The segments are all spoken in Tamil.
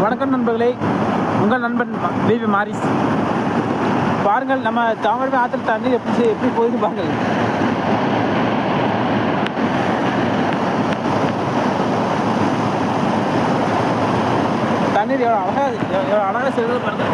வணக்கம் நண்பர்களே, உங்கள் நண்பன் பிபி மாரிஸ். பாருங்கள், நம்ம தாமிரபரணி ஆற்றுல தண்ணீர் எப்படி போகுது பாருங்கள். தண்ணீர் எவ்வளோ அழகாக செல்வது பாருங்கள்.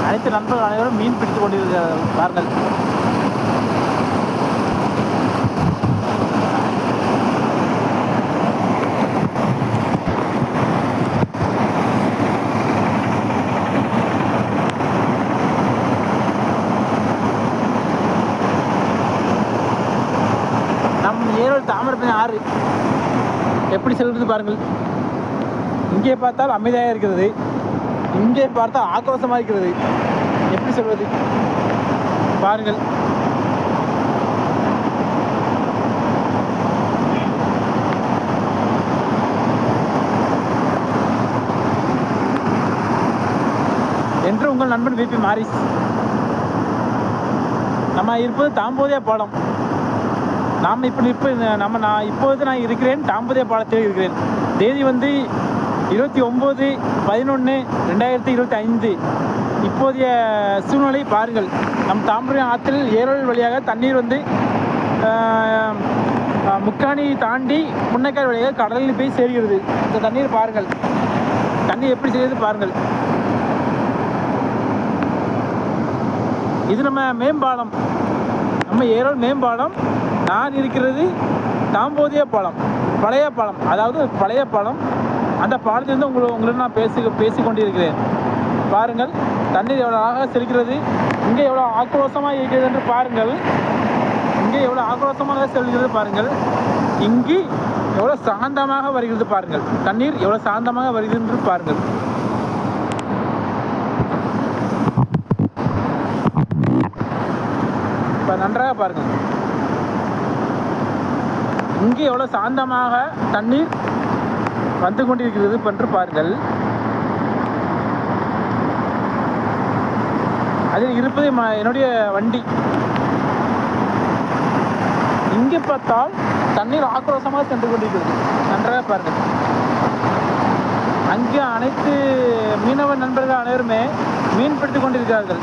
அனைத்து நண்பர்கள் அனைவரும் மீன் பிடித்துக் கொண்டிருக்கிறார்கள். நம் ஈரோடு தாமிரபரணி ஆறு எப்படி செல்வது பாருங்கள். இங்கே பார்த்தால் அமைதியாக இருக்கிறது, இங்கே பார்த்தால் ஆக்ரோஷமாக இருக்கிறது. எப்படி சொல்வது பாருங்கள். என்று உங்கள் நண்பன் பிபி மாரிஸ். நம்ம இருப்பது தாம்போதியா பாலம். நான் இப்போது இருக்கிறேன் தாம்போதியா பாலத்தில் இருக்கிறேன். தேதி வந்து 29/11/2025. இப்போதைய சூழ்நிலை பாருங்கள். நம் தாமிரபரணி ஆற்றில் ஏரோல் வழியாக தண்ணீர் வந்து முக்காணி தாண்டி புன்னைக்காய் வழியாக கடலில் போய் சேர்கிறது. இந்த தண்ணீர் பாருங்கள், தண்ணீர் எப்படி செய்கிறது பாருங்கள். இது நம்ம மேம்பாலம், நம்ம ஏரோல் மேம்பாலம். நான் இருக்கிறது தாம்போதியா பாலம், பழைய பாலம். அதாவது பழைய பாலம். அந்த பாலத்திலிருந்து உங்களிடம் நான் பேசிக்கொண்டிருக்கிறேன். பாருங்கள், தண்ணீர் எவ்வளோ அழகாக செல்கிறது. இங்கே எவ்வளோ ஆக்ரோஷமாக இருக்கிறது என்று பாருங்கள். இங்கே எவ்வளோ ஆக்ரோஷமாக செல்கிறது பாருங்கள். இங்கு எவ்வளோ சாந்தமாக வருகிறது பாருங்கள். தண்ணீர் எவ்வளோ சாந்தமாக வருகிறது என்று பாருங்கள். இப்போ நன்றாக பாருங்கள். இங்கே எவ்வளோ சாந்தமாக தண்ணீர் வந்து கொண்டிருக்கிறது என்று பாருங்கள். அதில் இருப்பது என்னுடைய வண்டி. இங்கே பார்த்தால் தண்ணீர் ஆக்ரோஷமாக சென்று கொண்டிருக்கிறது. நன்றாக பாருங்கள். அங்கே அனைத்து மீனவ நண்பர்கள் அனைவருமே மீன் பிடித்துக் கொண்டிருக்கிறார்கள்.